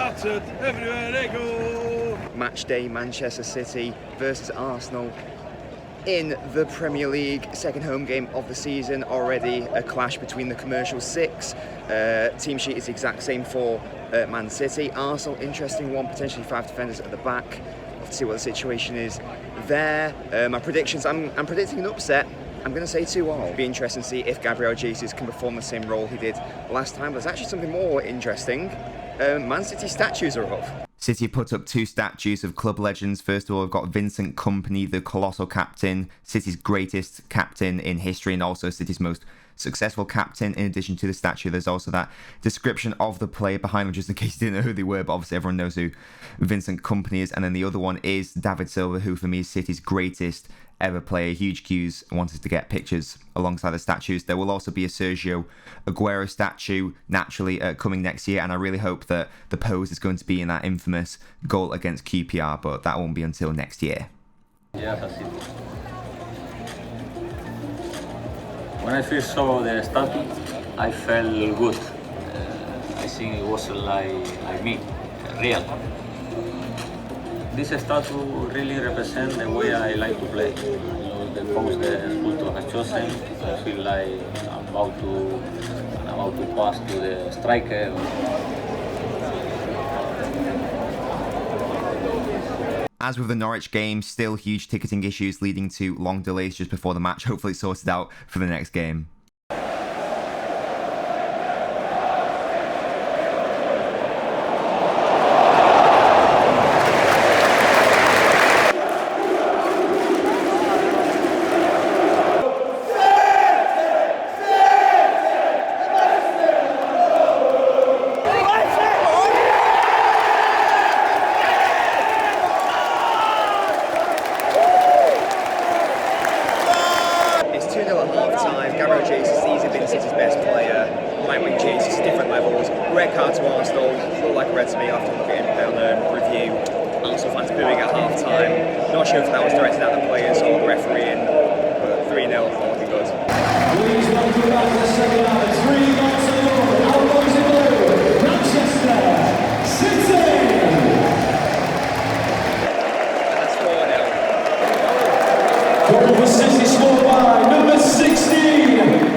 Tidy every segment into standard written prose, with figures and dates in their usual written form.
battered everywhere they go. Match day, Manchester City versus Arsenal in the Premier League. Second home game of the season. Already a clash between the commercial six. Team sheet is the exact same for Man City. Arsenal, interesting one, potentially 5 defenders at the back. We'll have to see what the situation is there. My predictions, I'm predicting an upset. I'm going to say 2-2. Be interesting to see if Gabriel Jesus can perform the same role he did last time. There's actually something more interesting. Man City statues are up. City put up 2 statues of club legends. First of all, we've got Vincent Kompany, the colossal captain, City's greatest captain in history, and also City's most successful captain. In addition to the statue, there's also that description of the player behind them, just in case you didn't know who they were, but obviously everyone knows who Vincent Kompany is. And then the other one is David Silva, who for me is City's greatest ever player. Huge queues wanted to get pictures alongside the statues. There will also be a Sergio Aguero statue naturally coming next year, and I really hope that the pose is going to be in that infamous goal against QPR, but that won't be until next year. Yeah, that's it. When I first saw the statue, I felt good. I think it was like me, real. This statue really represents the way I like to play. You know, the pose the sculptor has chosen. I feel like I'm about to pass to the striker. As with the Norwich game, still huge ticketing issues leading to long delays just before the match. Hopefully it's sorted out for the next game. Gabriel Jesus, easily been City's best player. Right wing Jesus, different levels. Red card to Arsenal, looked like a red to me after looking at it on review. Arsenal fans booing at half time. Not sure if that was directed at the players or the referee, but 3-0, looking good. Please welcome back to the second half. 3 goals to goal. Our boys in blue, Manchester City. And that's 4-0. Goal for City scored by number 16.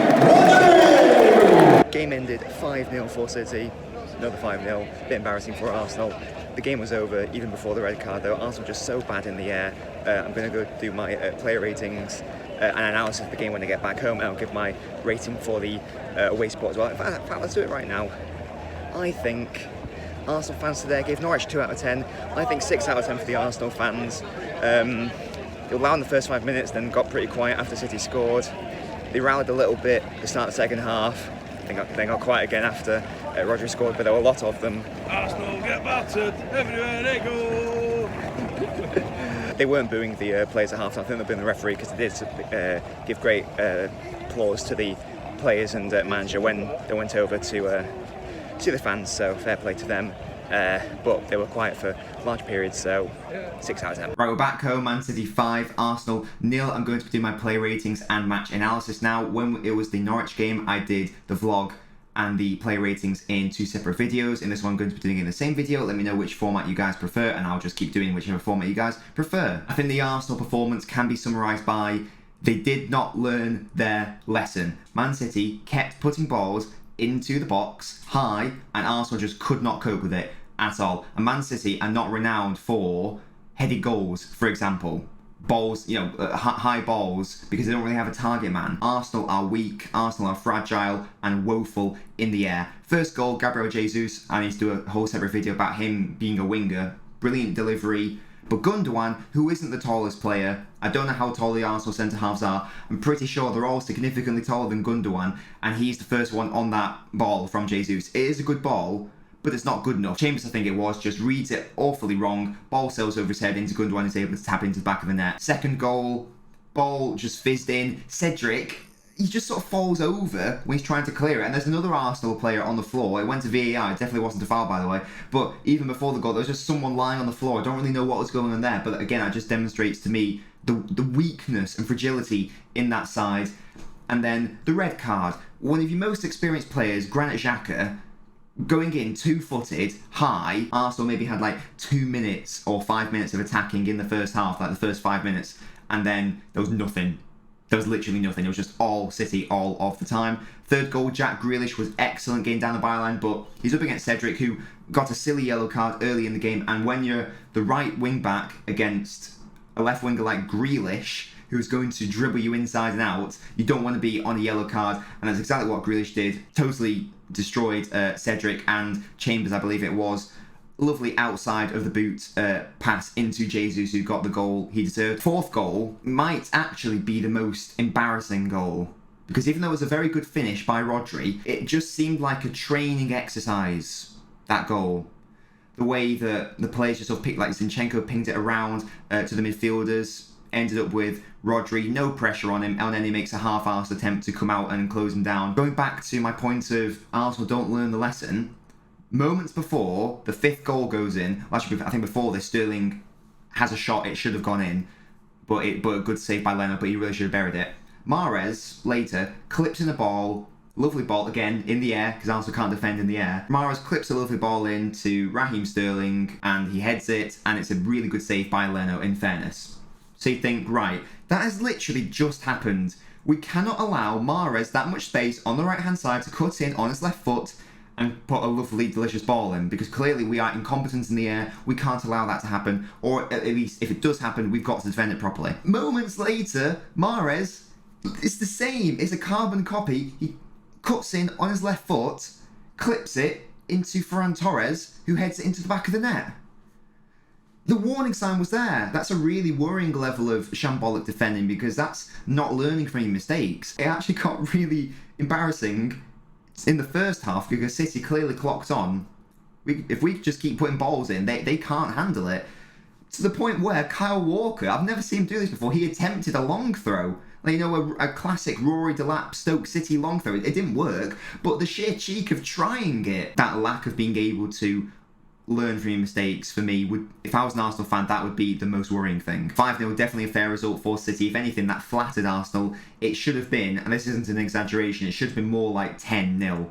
Game ended 5-0 for City, another 5-0, bit embarrassing for Arsenal. The game was over even before the red card though. Arsenal just so bad in the air. I'm going to go do my player ratings and analysis of the game when I get back home, and I'll give my rating for the away support as well. In fact, let's do it right now. I think Arsenal fans today gave Norwich 2 out of 10. I think 6 out of 10 for the Arsenal fans. They were loud in the first 5 minutes, then got pretty quiet after City scored. They rallied a little bit at the start of the second half. They got quiet again after Rodri scored, but there were a lot of them. Arsenal get battered everywhere they go. They weren't booing the players at half-time. I think they're booing the referee because they did give great applause to the players and manager when they went over to the fans, so fair play to them. But they were quiet for large periods, so 6 out of 10. Right, we're back home. Man City 5, Arsenal 0. I'm going to do my play ratings and match analysis now. When it was the Norwich game, I did the vlog and the play ratings in 2 separate videos. In this one, I'm going to be doing it in the same video. Let me know which format you guys prefer, and I'll just keep doing whichever format you guys prefer. I think the Arsenal performance can be summarised by they did not learn their lesson. Man City kept putting balls into the box high, and Arsenal just could not cope with it at all. And Man City are not renowned for headed goals, for example. Balls, you know, high balls, because they don't really have a target man. Arsenal are weak, Arsenal are fragile and woeful in the air. First goal, Gabriel Jesus. I need to do a whole separate video about him being a winger. Brilliant delivery. But Gundogan, who isn't the tallest player, I don't know how tall the Arsenal centre-halves are. I'm pretty sure they're all significantly taller than Gundogan, and he's the first one on that ball from Jesus. It is a good ball, but it's not good enough. Chambers, I think it was, just reads it awfully wrong. Ball sails over his head into Gundogan and is able to tap into the back of the net. Second goal, ball just fizzed in. Cedric, he just sort of falls over when he's trying to clear it, and there's another Arsenal player on the floor. It went to VAR, it definitely wasn't a foul, by the way, but even before the goal there was just someone lying on the floor. I don't really know what was going on there, but again, that just demonstrates to me the weakness and fragility in that side. And then the red card. One of your most experienced players, Granit Xhaka, Going in 2-footed, high, Arsenal maybe had like 2 minutes or 5 minutes of attacking in the first half, like the first 5 minutes, and then there was nothing. There was literally nothing. It was just all City all of the time. Third goal, Jack Grealish was excellent getting down the byline, but he's up against Cedric, who got a silly yellow card early in the game, and when you're the right wing back against a left winger like Grealish, who's going to dribble you inside and out, you don't want to be on a yellow card, and that's exactly what Grealish did. Totally destroyed Cedric and Chambers, I believe it was. Lovely outside of the boot pass into Jesus, who got the goal he deserved. Fourth goal might actually be the most embarrassing goal, because even though it was a very good finish by Rodri, it just seemed like a training exercise, that goal. The way that the players just sort of picked, like Zinchenko pinged it around to the midfielders, ended up with Rodri, no pressure on him. LNobbins makes a half-arsed attempt to come out and close him down. Going back to my point of Arsenal don't learn the lesson, moments before the fifth goal goes in, actually I think before this, Sterling has a shot, it should have gone in, but a good save by Leno, but he really should have buried it. Mahrez, later, clips in a ball, lovely ball, again, in the air, because Arsenal can't defend in the air. Mahrez clips a lovely ball in to Raheem Sterling, and he heads it, and it's a really good save by Leno, in fairness. So you think, right, that has literally just happened. We cannot allow Mahrez that much space on the right-hand side to cut in on his left foot and put a lovely, delicious ball in, because clearly we are incompetent in the air. We can't allow that to happen, or at least if it does happen, we've got to defend it properly. Moments later, Mahrez, it's the same. It's a carbon copy. He cuts in on his left foot, clips it into Ferran Torres, who heads it into the back of the net. The warning sign was there. That's a really worrying level of shambolic defending, because that's not learning from your mistakes. It actually got really embarrassing in the first half, because City clearly clocked on. If we just keep putting balls in, they can't handle it. To the point where Kyle Walker, I've never seen him do this before, he attempted a long throw. Like, you know, a classic Rory Delap Stoke City long throw. It didn't work, but the sheer cheek of trying it, that lack of being able to learn from your mistakes, for me, would, if I was an Arsenal fan, that would be the most worrying thing. 5-0, definitely a fair result for City. If anything, that flattered Arsenal. It should have been, and this isn't an exaggeration, it should have been more like 10-0.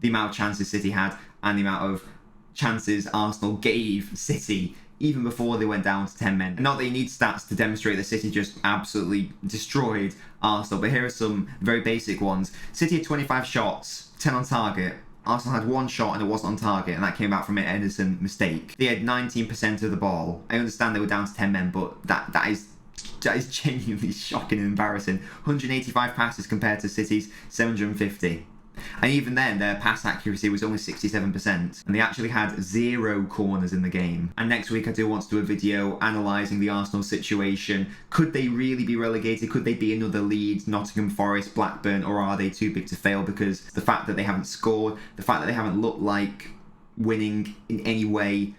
The amount of chances City had, and the amount of chances Arsenal gave City, even before they went down to 10 men. Not that you need stats to demonstrate that City just absolutely destroyed Arsenal, but here are some very basic ones. City had 25 shots, 10 on target. Arsenal had one shot and it wasn't on target, and that came out from an Ederson mistake. They had 19% of the ball. I understand they were down to 10 men, but that is genuinely shocking and embarrassing. 185 passes compared to City's 750. And even then, their pass accuracy was only 67%, and they actually had 0 corners in the game. And next week I do want to do a video analysing the Arsenal situation. Could they really be relegated? Could they be another Leeds, Nottingham Forest, Blackburn, or are they too big to fail? Because the fact that they haven't scored, the fact that they haven't looked like winning in any way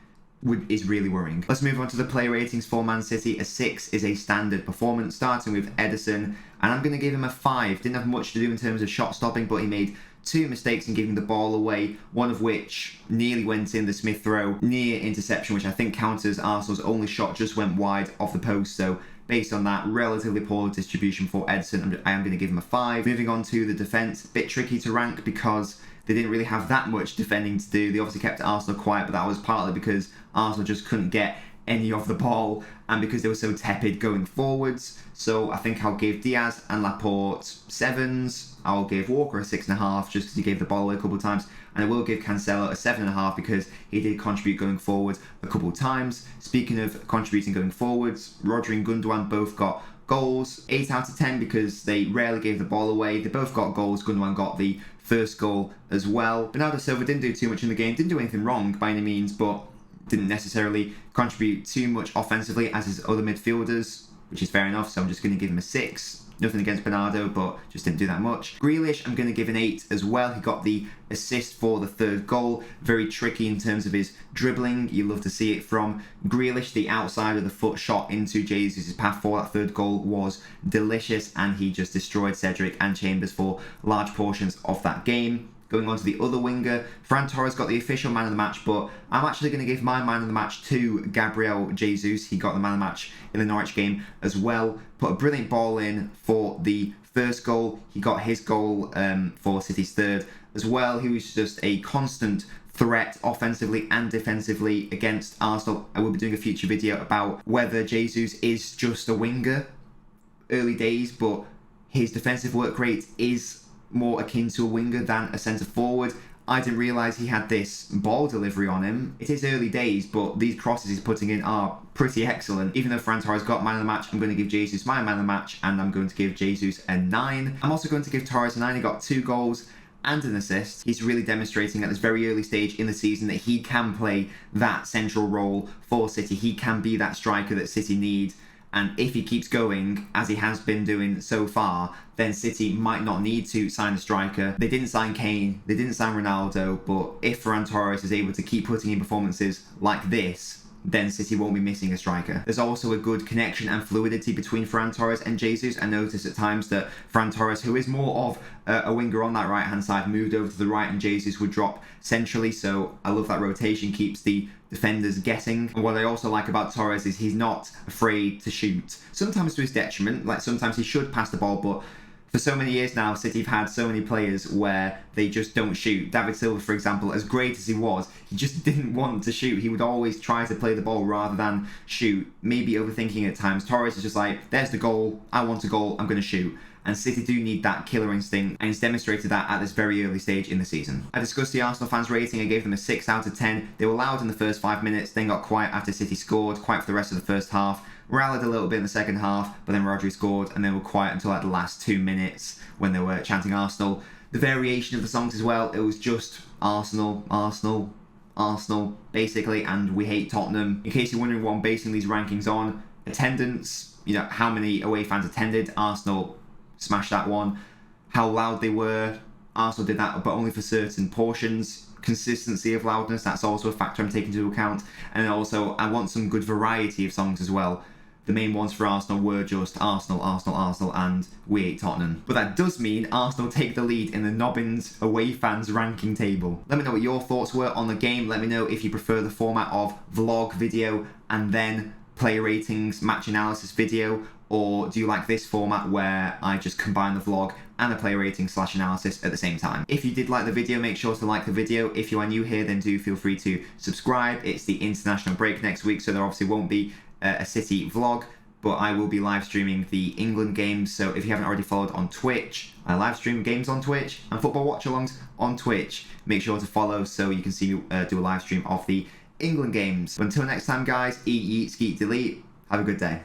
is really worrying. Let's move on to the player ratings for Man City. A 6 is a standard performance, starting with Ederson, and I'm going to give him a 5. Didn't have much to do in terms of shot stopping, but he made 2 mistakes in giving the ball away, one of which nearly went in, the Smith throw, near interception, which I think counts as Arsenal's only shot, just went wide off the post. So based on that, relatively poor distribution for Ederson. I am going to give him a 5. Moving on to the defence, bit tricky to rank because they didn't really have that much defending to do. They obviously kept Arsenal quiet, but that was partly because Arsenal just couldn't get any of the ball, and because they were so tepid going forwards. So I think I'll give Diaz and Laporte 7s. I'll give Walker a 6.5 just because he gave the ball away a couple of times, and I will give Cancelo a 7.5 because he did contribute going forwards a couple of times. Speaking of contributing going forwards, Rodri and Gundogan both got goals. 8 out of 10 because they rarely gave the ball away. They both got goals. Gundogan got the first goal as well. Bernardo Silva didn't do too much in the game, didn't do anything wrong by any means, but didn't necessarily contribute too much offensively as his other midfielders, which is fair enough, so I'm just going to give him a 6. Nothing against Bernardo, but just didn't do that much. Grealish, I'm going to give an 8 as well. He got the assist for the 3rd goal. Very tricky in terms of his dribbling. You love to see it from Grealish. The outside of the foot shot into Jesus' path for that 3rd goal was delicious, and he just destroyed Cedric and Chambers for large portions of that game. Going on to the other winger, Ferran Torres got the official man of the match, but I'm actually going to give my man of the match to Gabriel Jesus. He got the man of the match in the Norwich game as well. Put a brilliant ball in for the 1st goal. He got his goal for City's 3rd as well. He was just a constant threat offensively and defensively against Arsenal. I will be doing a future video about whether Jesus is just a winger, early days, but his defensive work rate is more akin to a winger than a centre forward. I didn't realise he had this ball delivery on him. It is early days, but these crosses he's putting in are pretty excellent. Even though Ferran Torres got man of the match, I'm going to give Jesus my man of the match, and I'm going to give Jesus a 9. I'm also going to give Torres a 9. He got 2 goals and an assist. He's really demonstrating at this very early stage in the season that he can play that central role for City. He can be that striker that City need. And if he keeps going, as he has been doing so far, then City might not need to sign a striker. They didn't sign Kane, they didn't sign Ronaldo, but if Ferran Torres is able to keep putting in performances like this, then City won't be missing a striker. There's also a good connection and fluidity between Ferran Torres and Jesus. I noticed at times that Ferran Torres, who is more of a winger on that right-hand side, moved over to the right and Jesus would drop centrally, so I love that rotation, keeps the defenders guessing. And what I also like about Torres is he's not afraid to shoot. Sometimes to his detriment, like sometimes he should pass the ball, but for so many years now, City have had so many players where they just don't shoot. David Silva, for example, as great as he was, he just didn't want to shoot. He would always try to play the ball rather than shoot. Maybe overthinking at times. Torres is just like, there's the goal, I want a goal, I'm going to shoot. And City do need that killer instinct, and he's demonstrated that at this very early stage in the season. I discussed the Arsenal fans' rating. I gave them a 6 out of 10. They were loud in the first 5 minutes, then got quiet after City scored, quiet for the rest of the first half, rallied a little bit in the second half, but then Rodri scored, and they were quiet until like the last 2 minutes when they were chanting Arsenal. The variation of the songs as well, it was just Arsenal, Arsenal, Arsenal, basically, and we hate Tottenham. In case you're wondering what I'm basing these rankings on, attendance, you know, how many away fans attended, Arsenal smashed that one. How loud they were, Arsenal did that, but only for certain portions. Consistency of loudness, that's also a factor I'm taking into account. And also, I want some good variety of songs as well. The main ones for Arsenal were just Arsenal, Arsenal, Arsenal, and We Hate Tottenham. But that does mean Arsenal take the lead in the Nobbins away fans ranking table. Let me know what your thoughts were on the game. Let me know if you prefer the format of vlog video and then player ratings, match analysis video, or do you like this format where I just combine the vlog and the player rating / analysis at the same time? If you did like the video, make sure to like the video. If you are new here, then do feel free to subscribe. It's the international break next week, so there obviously won't be a City vlog, but I will be live streaming the England games. So if you haven't already followed on Twitch, I live stream games on Twitch and football watch-alongs on Twitch. Make sure to follow so you can see me do a live stream of the England games. But until next time, guys, eat, skeet, delete. Have a good day.